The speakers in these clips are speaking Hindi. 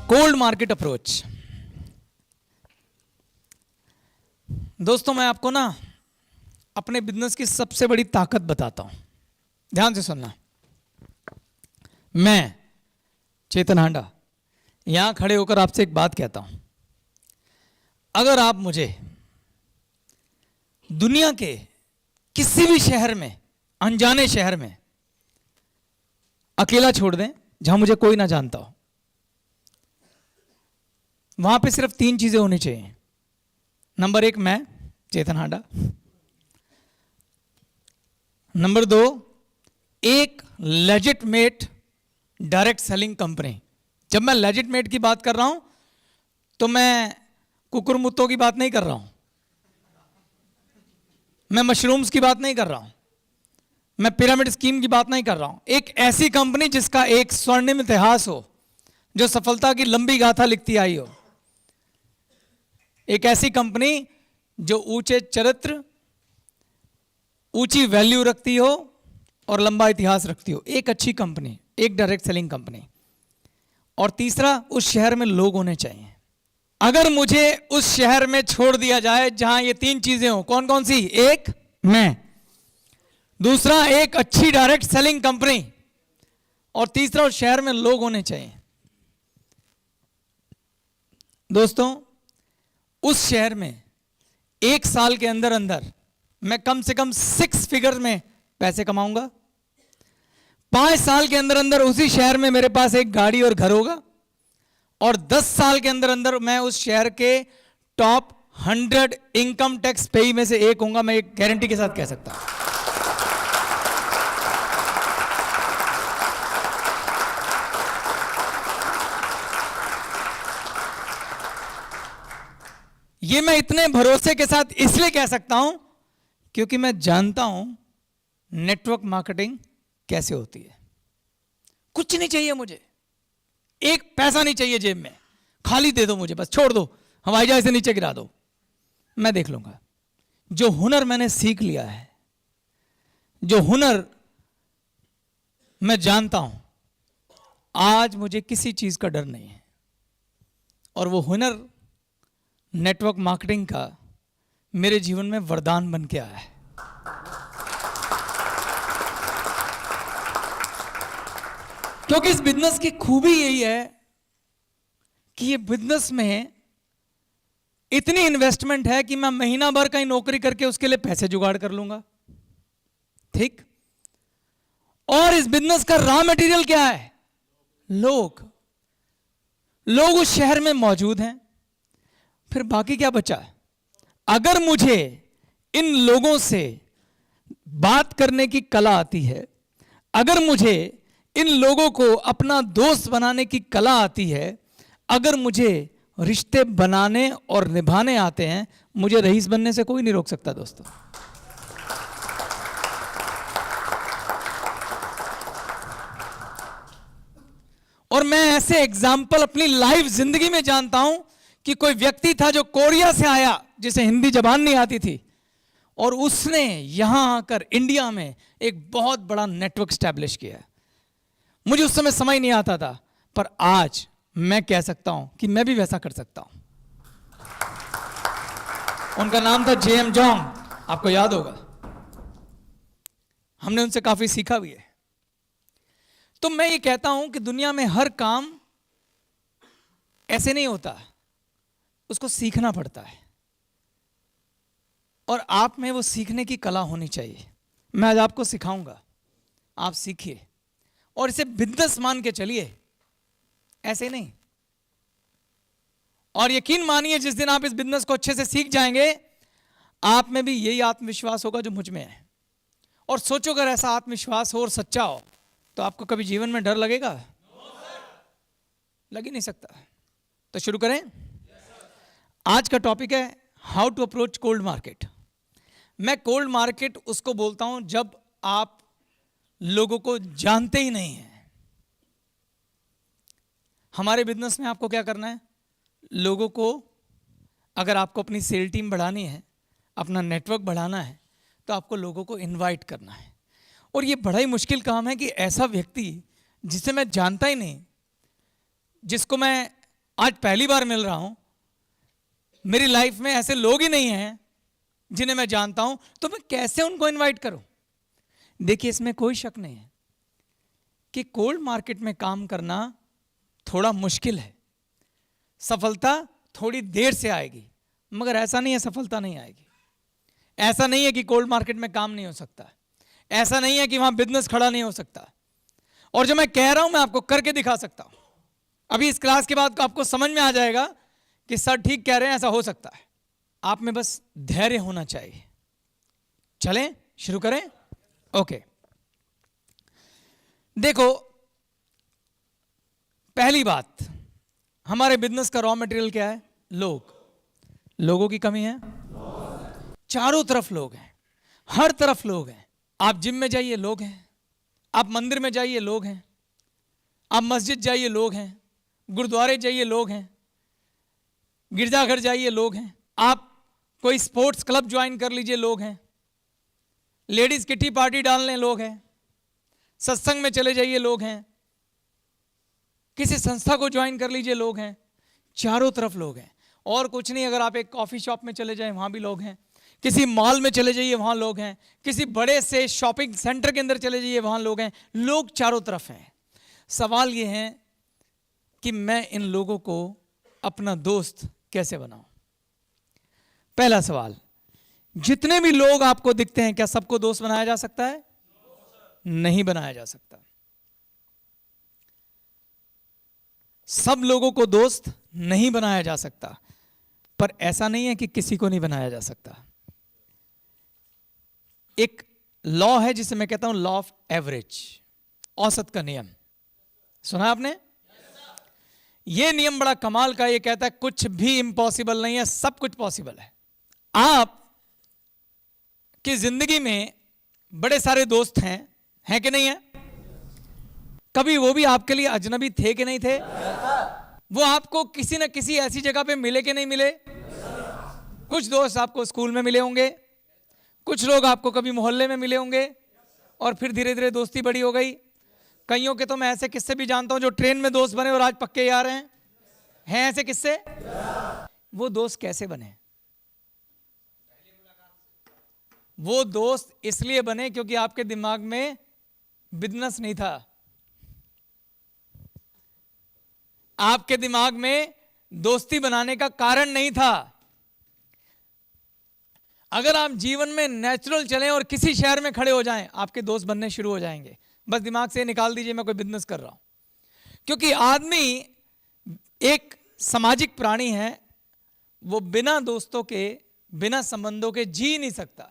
Cold market approach. दोस्तों मैं आपको ना अपने बिजनेस की सबसे बड़ी ताकत बताता हूं, ध्यान से सुनना। मैं चेतन हांडा यहां खड़े होकर आपसे एक बात कहता हूं, अगर आप मुझे दुनिया के किसी भी शहर में, अनजाने शहर में अकेला छोड़ दें जहां मुझे कोई ना जानता हो, वहां पे सिर्फ 3 चीजें होनी चाहिए। नंबर 1 मैं चेतन हांडा, नंबर 2 एक लेजिटमेट डायरेक्ट सेलिंग कंपनी। जब मैं लेजिटमेट की बात कर रहा हूं तो मैं कुकुरमुत्तों की बात नहीं कर रहा हूं, मैं मशरूम्स की बात नहीं कर रहा हूं, मैं पिरामिड स्कीम की बात नहीं कर रहा हूं। एक ऐसी कंपनी जिसका एक स्वर्णिम इतिहास हो, जो सफलता की लंबी गाथा लिखती आई हो। एक ऐसी कंपनी जो ऊंचे चरित्र, ऊंची वैल्यू रखती हो और लंबा इतिहास रखती हो। एक अच्छी कंपनी, एक डायरेक्ट सेलिंग कंपनी। और तीसरा, उस शहर में लोग होने चाहिए। अगर मुझे उस शहर में छोड़ दिया जाए जहां ये 3 चीजें हो, कौन कौन सी? एक मैं, दूसरा एक अच्छी डायरेक्ट सेलिंग कंपनी, और तीसरा उस शहर में लोग होने चाहिए। दोस्तों उस शहर में 1 साल के अंदर अंदर मैं कम से कम 6 फिगर में पैसे कमाऊंगा। 5 साल के अंदर अंदर उसी शहर में मेरे पास एक गाड़ी और घर होगा, और 10 साल के अंदर अंदर मैं उस शहर के टॉप 100 इनकम टैक्स पेई में से एक होऊंगा। मैं एक गारंटी के साथ कह सकता हूं। ये मैं इतने भरोसे के साथ इसलिए कह सकता हूं क्योंकि मैं जानता हूं नेटवर्क मार्केटिंग कैसे होती है। कुछ नहीं चाहिए मुझे, एक पैसा नहीं चाहिए जेब में, खाली दे दो मुझे, बस छोड़ दो, हवाई जहाज से नीचे गिरा दो, मैं देख लूंगा। जो हुनर मैंने सीख लिया है, जो हुनर मैं जानता हूं, आज मुझे किसी चीज का डर नहीं है। और वो हुनर नेटवर्क मार्केटिंग का मेरे जीवन में वरदान बन के आया है। क्योंकि इस बिजनेस की खूबी यही है कि ये बिजनेस में इतनी इन्वेस्टमेंट है कि मैं महीना भर कहीं नौकरी करके उसके लिए पैसे जुगाड़ कर लूंगा, ठीक। और इस बिजनेस का रॉ मटेरियल क्या है? लोग। लोग उस शहर में मौजूद हैं। फिर बाकी क्या बचा? अगर मुझे इन लोगों से बात करने की कला आती है, अगर मुझे इन लोगों को अपना दोस्त बनाने की कला आती है, अगर मुझे रिश्ते बनाने और निभाने आते हैं, मुझे रईस बनने से कोई नहीं रोक सकता दोस्तों। और मैं ऐसे एग्जाम्पल अपनी लाइफ जिंदगी में जानता हूं कि कोई व्यक्ति था जो कोरिया से आया, जिसे हिंदी जबान नहीं आती थी, और उसने यहां आकर इंडिया में एक बहुत बड़ा नेटवर्क स्टैब्लिश किया। मुझे उस समय समझ नहीं आता था, पर आज मैं कह सकता हूं कि मैं भी वैसा कर सकता हूं। उनका नाम था जेएम जोंग, आपको याद होगा, हमने उनसे काफी सीखा भी है। तो मैं ये कहता हूं कि दुनिया में हर काम ऐसे नहीं होता, उसको सीखना पड़ता है, और आप में वो सीखने की कला होनी चाहिए। मैं आज आपको सिखाऊंगा, आप सीखिए और इसे बिजनेस मान के चलिए, ऐसे नहीं। और यकीन मानिए, जिस दिन आप इस बिजनेस को अच्छे से सीख जाएंगे, आप में भी यही आत्मविश्वास होगा जो मुझ में है। और सोचो, अगर ऐसा आत्मविश्वास हो और सच्चा हो, तो आपको कभी जीवन में डर लगेगा? लग ही नहीं सकता। तो शुरू करें। आज का टॉपिक है how to approach cold market. मैं कोल्ड मार्केट उसको बोलता हूं जब आप लोगों को जानते ही नहीं हैं। हमारे बिजनेस में आपको क्या करना है? लोगों को, अगर आपको अपनी सेल टीम बढ़ानी है, अपना नेटवर्क बढ़ाना है, तो आपको लोगों को इनवाइट करना है। और ये बड़ा ही मुश्किल काम है कि ऐसा व्यक्ति जिसे मैं जानता ही नहीं, जिसको मैं आज पहली बार मिल रहा हूं, मेरी लाइफ में ऐसे लोग ही नहीं हैं जिन्हें मैं जानता हूं, तो मैं कैसे उनको इनवाइट करूं? देखिए, इसमें कोई शक नहीं है कि कोल्ड मार्केट में काम करना थोड़ा मुश्किल है, सफलता थोड़ी देर से आएगी, मगर ऐसा नहीं है सफलता नहीं आएगी। ऐसा नहीं है कि कोल्ड मार्केट में काम नहीं हो सकता, ऐसा नहीं है कि वहां बिजनेस खड़ा नहीं हो सकता। और जो मैं कह रहा हूं मैं आपको करके दिखा सकता हूं। अभी इस क्लास के बाद आपको समझ में आ जाएगा कि सर ठीक कह रहे हैं, ऐसा हो सकता है। आप में बस धैर्य होना चाहिए। चलें शुरू करें? ओके, देखो, पहली बात, हमारे बिजनेस का रॉ मटेरियल क्या है? लोग। लोगों की कमी है, चारों तरफ लोग हैं, हर तरफ लोग हैं। आप जिम में जाइए लोग हैं, आप मंदिर में जाइए लोग हैं, आप मस्जिद जाइए लोग हैं, गुरुद्वारे जाइए लोग हैं, गिरजाघर जाइए लोग हैं, आप कोई स्पोर्ट्स क्लब ज्वाइन कर लीजिए लोग हैं, लेडीज किटी पार्टी डालने लोग हैं, सत्संग में चले जाइए लोग हैं, किसी संस्था को ज्वाइन कर लीजिए लोग हैं। चारों तरफ लोग हैं। और कुछ नहीं, अगर आप एक कॉफी शॉप में चले जाएं वहां भी लोग हैं, किसी मॉल में चले जाइए वहां लोग हैं, किसी बड़े से शॉपिंग सेंटर के अंदर चले जाइए वहां लोग हैं। लोग चारों तरफ हैं। सवाल यह है कि मैं इन लोगों को अपना दोस्त कैसे बनाऊं? पहला सवाल, जितने भी लोग आपको दिखते हैं क्या सबको दोस्त बनाया जा सकता है? नहीं बनाया जा सकता। सब लोगों को दोस्त नहीं बनाया जा सकता, पर ऐसा नहीं है कि किसी को नहीं बनाया जा सकता। एक लॉ है जिसे मैं कहता हूं लॉ ऑफ एवरेज, औसत का नियम। सुना आपने? यह नियम बड़ा कमाल का, यह कहता है कुछ भी इम्पॉसिबल नहीं है, सब कुछ पॉसिबल है। आप की जिंदगी में बड़े सारे दोस्त हैं कि नहीं है? कभी वो भी आपके लिए अजनबी थे कि नहीं थे? वो आपको किसी न किसी ऐसी जगह पे मिले कि नहीं मिले? कुछ दोस्त आपको स्कूल में मिले होंगे, कुछ लोग आपको कभी मोहल्ले में मिले होंगे, और फिर धीरे धीरे दोस्ती बड़ी हो गई। कईयों के तो मैं ऐसे किस्से भी जानता हूं जो ट्रेन में दोस्त बने और आज पक्के यार हैं ऐसे किस्से। वो दोस्त कैसे बने? वो दोस्त इसलिए बने क्योंकि आपके दिमाग में बिजनेस नहीं था, आपके दिमाग में दोस्ती बनाने का कारण नहीं था। अगर आप जीवन में नेचुरल चलें और किसी शहर में खड़े हो जाएं, आपके दोस्त बनने शुरू हो जाएंगे। बस दिमाग से निकाल दीजिए मैं कोई बिजनेस कर रहा हूं, क्योंकि आदमी एक सामाजिक प्राणी है, वो बिना दोस्तों के, बिना संबंधों के जी नहीं सकता।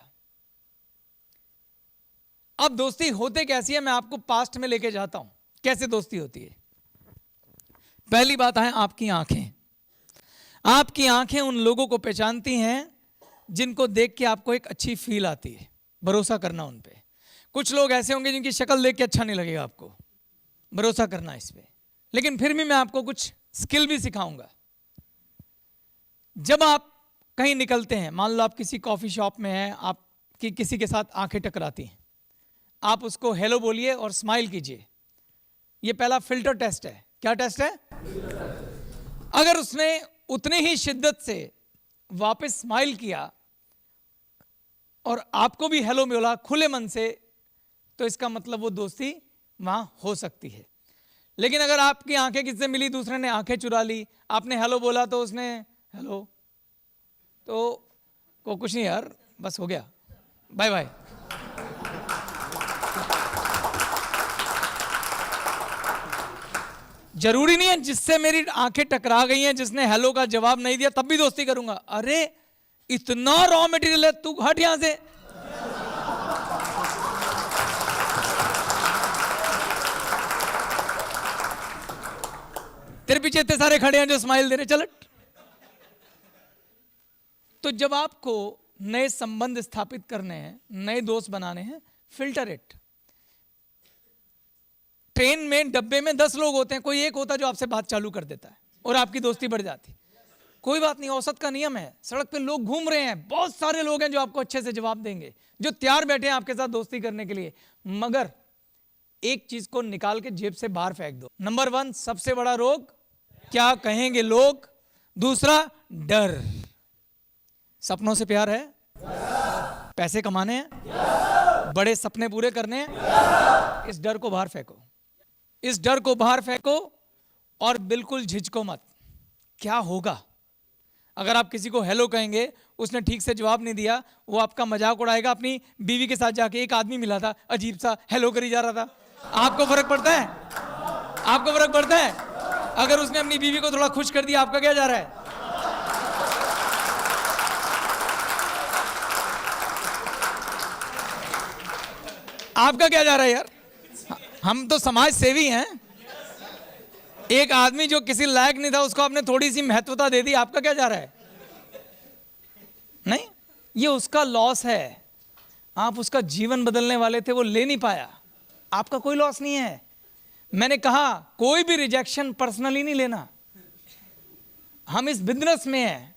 अब दोस्ती होते कैसी है, मैं आपको पास्ट में लेके जाता हूं कैसे दोस्ती होती है। पहली बात है आपकी आंखें। आपकी आंखें उन लोगों को पहचानती हैं जिनको देख के आपको एक अच्छी फील आती है, भरोसा करना उन पे। कुछ लोग ऐसे होंगे जिनकी शक्ल देख के अच्छा नहीं लगेगा आपको, भरोसा करना इस पे। लेकिन फिर भी मैं आपको कुछ स्किल भी सिखाऊंगा। जब आप कहीं निकलते हैं, मान लो आप किसी कॉफी शॉप में हैं, आपकी किसी के साथ आंखें टकराती हैं, आप उसको हेलो बोलिए और स्माइल कीजिए। ये पहला फिल्टर टेस्ट है। क्या टेस्ट है? अगर उसने उतनी ही शिद्दत से वापस स्माइल किया और आपको भी हेलो बोला खुले मन से, तो इसका मतलब वो दोस्ती वहां हो सकती है। लेकिन अगर आपकी आंखें किससे मिली, दूसरे ने आंखें चुरा ली, आपने हेलो बोला तो उसने हेलो, तो को कुछ नहीं यार, बस हो गया, बाय बाय। जरूरी नहीं है जिससे मेरी आंखें टकरा गई हैं, जिसने हेलो का जवाब नहीं दिया तब भी दोस्ती करूंगा। अरे इतना रॉ मटेरियल है, तू हट यहां से। तेरे पीछे इतने सारे खड़े हैं जो स्माइल दे रहे, चल। तो जब आपको नए संबंध स्थापित करने हैं, नए दोस्त बनाने हैं, फिल्टर इट। ट्रेन में डब्बे में 10 लोग होते हैं, कोई एक होता जो आपसे बात चालू कर देता है और आपकी दोस्ती बढ़ जाती। कोई बात नहीं, औसत का नियम है। सड़क पे लोग घूम रहे हैं, बहुत सारे लोग हैं जो आपको अच्छे से जवाब देंगे, जो तैयार बैठे हैं आपके साथ दोस्ती करने के लिए। मगर एक चीज को निकाल के जेब से बाहर फेंक दो। नंबर 1 सबसे बड़ा रोग क्या कहेंगे लोग, दूसरा डर। सपनों से प्यार है, पैसे कमाने हैं, बड़े सपने पूरे करने हैं, इस डर को बाहर फेंको, इस डर को बाहर फेंको और बिल्कुल झिझको मत। क्या होगा अगर आप किसी को हेलो कहेंगे, उसने ठीक से जवाब नहीं दिया, वो आपका मजाक उड़ाएगा। अपनी बीवी के साथ जाके एक आदमी मिला था, अजीब सा हेलो करी जा रहा था, आपको फर्क पड़ता है? आपको फर्क पड़ता है? अगर उसने अपनी बीवी को थोड़ा खुश कर दिया, आपका क्या जा रहा है? आपका क्या जा रहा है यार? हम तो समाज सेवी हैं। एक आदमी जो किसी लायक नहीं था, उसको आपने थोड़ी सी महत्वता दे दी, आपका क्या जा रहा है? नहीं, ये उसका लॉस है। आप उसका जीवन बदलने वाले थे, वो ले नहीं पाया, आपका कोई लॉस नहीं है। मैंने कहा कोई भी रिजेक्शन पर्सनली नहीं लेना। हम इस बिजनेस में हैं,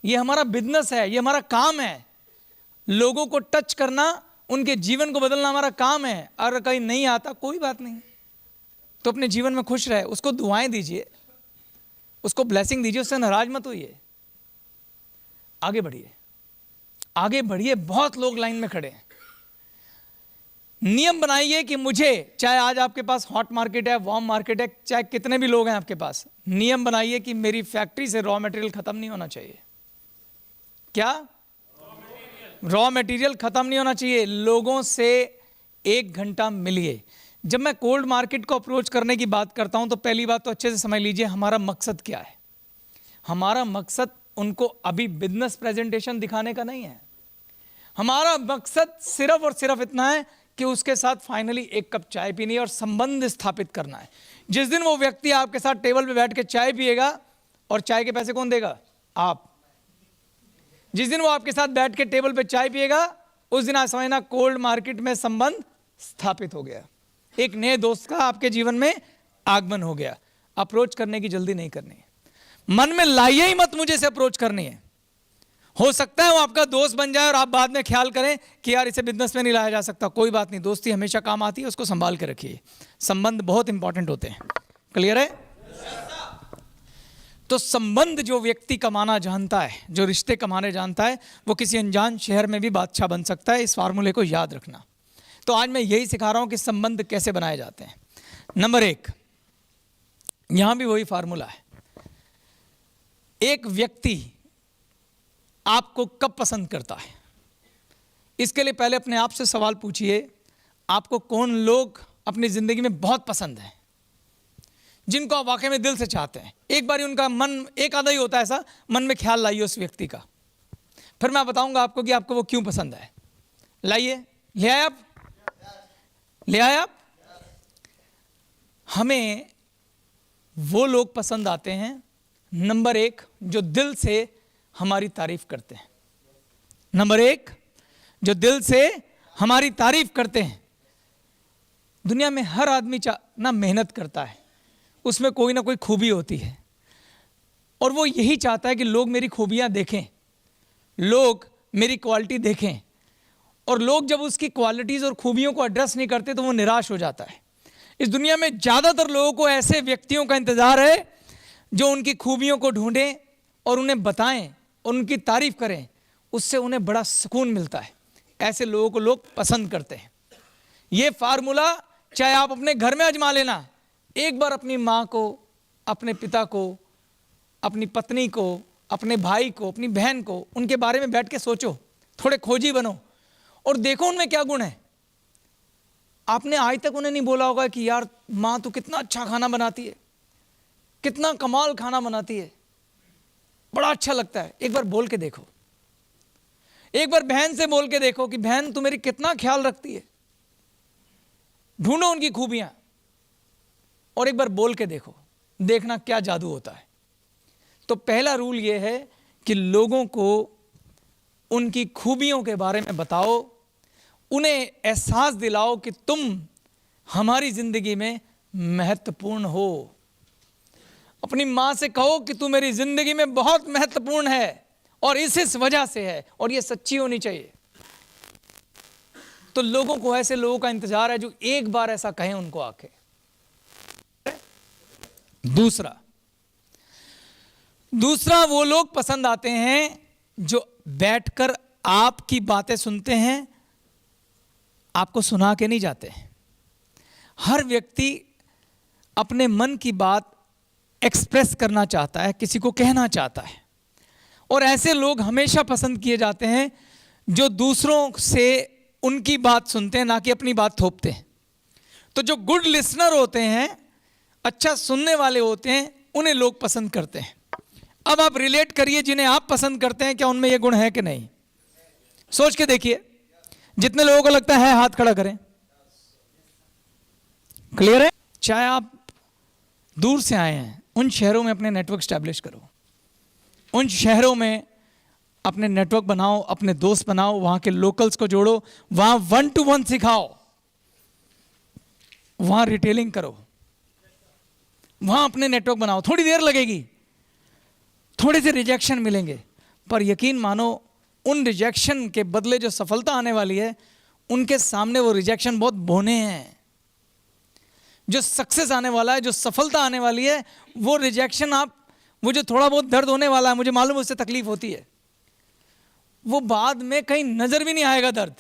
ये हमारा बिजनेस है, ये हमारा काम है। लोगों को टच करना, उनके जीवन को बदलना हमारा काम है। अगर कहीं नहीं आता, कोई बात नहीं, तो अपने जीवन में खुश रहे, उसको दुआएं दीजिए, उसको ब्लेसिंग दीजिए, उससे नाराज मत होइए। आगे बढ़िए, आगे बढ़िए। बहुत लोग लाइन में खड़े हैं। नियम बनाइए कि मुझे, चाहे आज आपके पास हॉट मार्केट है, वार्म मार्केट है, चाहे कितने भी लोग हैं आपके पास, नियम बनाइए कि मेरी फैक्ट्री से रॉ मटेरियल खत्म नहीं होना चाहिए। क्या? रॉ मटेरियल खत्म नहीं होना चाहिए। लोगों से 1 घंटा मिलिए। जब मैं कोल्ड मार्केट को अप्रोच करने की बात करता हूं, तो पहली बात तो अच्छे से समझ लीजिए हमारा मकसद क्या है। हमारा मकसद उनको अभी बिजनेस प्रेजेंटेशन दिखाने का नहीं है। हमारा मकसद सिर्फ और सिर्फ इतना है कि उसके साथ फाइनली 1 कप चाय पीनी है और संबंध स्थापित करना है। जिस दिन वो व्यक्ति आपके साथ टेबल पे बैठ के चाय पिएगा, और चाय के पैसे कौन देगा? आप। जिस दिन वो आपके साथ बैठ के टेबल पे चाय पिएगा, उस दिन आप समझना कोल्ड मार्केट में संबंध स्थापित हो गया, एक नए दोस्त का आपके जीवन में आगमन हो गया। अप्रोच करने की जल्दी नहीं करनी है। मन में लाइए ही मत मुझे से अप्रोच करनी है। हो सकता है वो आपका दोस्त बन जाए और आप बाद में ख्याल करें कि यार इसे बिजनेस में नहीं लाया जा सकता। कोई बात नहीं, दोस्ती हमेशा काम आती है, उसको संभाल के रखिए। संबंध बहुत इंपॉर्टेंट होते हैं। क्लियर है? तो संबंध जो व्यक्ति कमाना जानता है, जो रिश्ते कमाने जानता है, वो किसी अनजान शहर में भी बादशाह बन सकता है। इस फार्मूले को याद रखना। तो आज मैं यही सिखा रहा हूं कि संबंध कैसे बनाए जाते हैं। नंबर 1, यहां भी वही फार्मूला है। एक व्यक्ति आपको कब पसंद करता है, इसके लिए पहले अपने आप से सवाल पूछिए, आपको कौन लोग अपनी जिंदगी में बहुत पसंद हैं, जिनको आप वाकई में दिल से चाहते हैं। एक बार उनका मन, एक आधा ही होता है ऐसा, मन में ख्याल लाइए उस व्यक्ति का। फिर मैं बताऊंगा आपको कि आपको वो क्यों पसंद है। लाइए, ले आए आप? ले आए आप? हमें वो लोग पसंद आते हैं, नंबर 1, जो दिल से हमारी तारीफ करते हैं। नंबर 1, जो दिल से हमारी तारीफ करते हैं। दुनिया में हर आदमी ना मेहनत करता है, उसमें कोई ना कोई खूबी होती है, और वो यही चाहता है कि लोग मेरी खूबियां देखें, लोग मेरी क्वालिटी देखें। और लोग जब उसकी क्वालिटीज़ और खूबियों को एड्रेस नहीं करते तो वो निराश हो जाता है। इस दुनिया में ज़्यादातर लोगों को ऐसे व्यक्तियों का इंतज़ार है जो उनकी खूबियों को ढूंढें और उन्हें बताएं और उनकी तारीफ करें। उससे उन्हें बड़ा सुकून मिलता है। ऐसे लोगों को लोग पसंद करते हैं। ये फार्मूला चाहे आप अपने घर में आजमा लेना। एक बार अपनी माँ को, अपने पिता को, अपनी पत्नी को, अपने भाई को, अपनी बहन को, उनके बारे में बैठ के सोचो, थोड़े खोजी बनो और देखो उनमें क्या गुण है। आपने आज तक उन्हें नहीं बोला होगा कि यार माँ तू कितना अच्छा खाना बनाती है, कितना कमाल खाना बनाती है, बड़ा अच्छा लगता है। एक बार बोल के देखो। एक बार बहन से बोल के देखो कि बहन तू मेरी कितना ख्याल रखती है। ढूंढो उनकी खूबियां और एक बार बोल के देखो, देखना क्या जादू होता है। तो पहला रूल यह है कि लोगों को उनकी खूबियों के बारे में बताओ, उन्हें एहसास दिलाओ कि तुम हमारी जिंदगी में महत्वपूर्ण हो। अपनी माँ से कहो कि तू मेरी जिंदगी में बहुत महत्वपूर्ण है और इस वजह से है, और ये सच्ची होनी चाहिए। तो लोगों को ऐसे लोगों का इंतजार है जो एक बार ऐसा कहें उनको आके। दूसरा, दूसरा, वो लोग पसंद आते हैं जो बैठकर आपकी बातें सुनते हैं, आपको सुना के नहीं जाते। हर व्यक्ति अपने मन की बात एक्सप्रेस करना चाहता है, किसी को कहना चाहता है, और ऐसे लोग हमेशा पसंद किए जाते हैं जो दूसरों से उनकी बात सुनते हैं, ना कि अपनी बात थोपते हैं। तो जो गुड लिसनर होते हैं, अच्छा सुनने वाले होते हैं, उन्हें लोग पसंद करते हैं। अब आप रिलेट करिए, जिन्हें आप पसंद करते हैं क्या उनमें यह गुण है कि नहीं? सोच के देखिए। जितने लोगों को लगता है हाथ खड़ा करें। क्लियर है? चाहे आप दूर से आए हैं, उन शहरों में अपने नेटवर्क स्टैब्लिश करो, उन शहरों में अपने नेटवर्क बनाओ, अपने दोस्त बनाओ, वहां के लोकल्स को जोड़ो, वहां 1-to-1 सिखाओ, वहां रिटेलिंग करो, वहां अपने नेटवर्क बनाओ। थोड़ी देर लगेगी, थोड़े से रिजेक्शन मिलेंगे, पर यकीन मानो उन रिजेक्शन के बदले जो सफलता आने वाली है, उनके सामने वो रिजेक्शन बहुत बोने हैं। जो सक्सेस आने वाला है, जो सफलता आने वाली है, वो रिजेक्शन वो जो थोड़ा बहुत दर्द होने वाला है, मुझे मालूम है उससे तकलीफ होती है, वो बाद में कहीं नजर भी नहीं आएगा दर्द।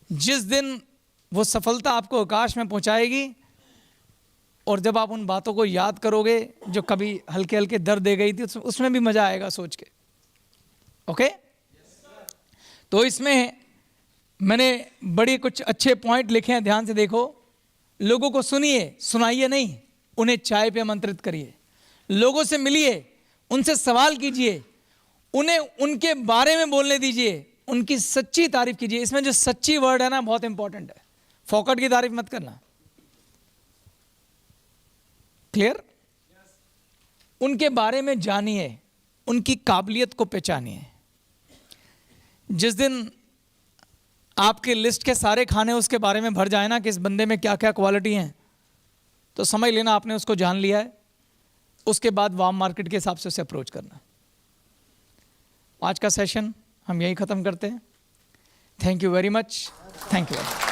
जिस दिन वो सफलता आपको आकाश में पहुंचाएगी, और जब आप उन बातों को याद करोगे जो कभी हल्के हल्के दर्द दे गई थी, उसमें भी मजा आएगा सोच के। ओके? तो इसमें मैंने बड़ी कुछ अच्छे पॉइंट लिखे हैं, ध्यान से देखो। लोगों को सुनिए, सुनाइए नहीं, उन्हें चाय पे आमंत्रित करिए, लोगों से मिलिए, उनसे सवाल कीजिए, उन्हें उनके बारे में बोलने दीजिए, उनकी सच्ची तारीफ कीजिए। इसमें जो सच्ची वर्ड है ना, बहुत इंपॉर्टेंट है। फोकट की तारीफ मत करना। क्लियर? उनके बारे में जानिए, उनकी काबिलियत को पहचानिए। जिस दिन आपके लिस्ट के सारे खाने उसके बारे में भर जाए ना कि इस बंदे में क्या क्या क्वालिटी हैं, तो समझ लेना आपने उसको जान लिया है। उसके बाद वार्म मार्केट के हिसाब से उसे अप्रोच करना। आज का सेशन हम यही ख़त्म करते हैं। Thank you very much. Thank you.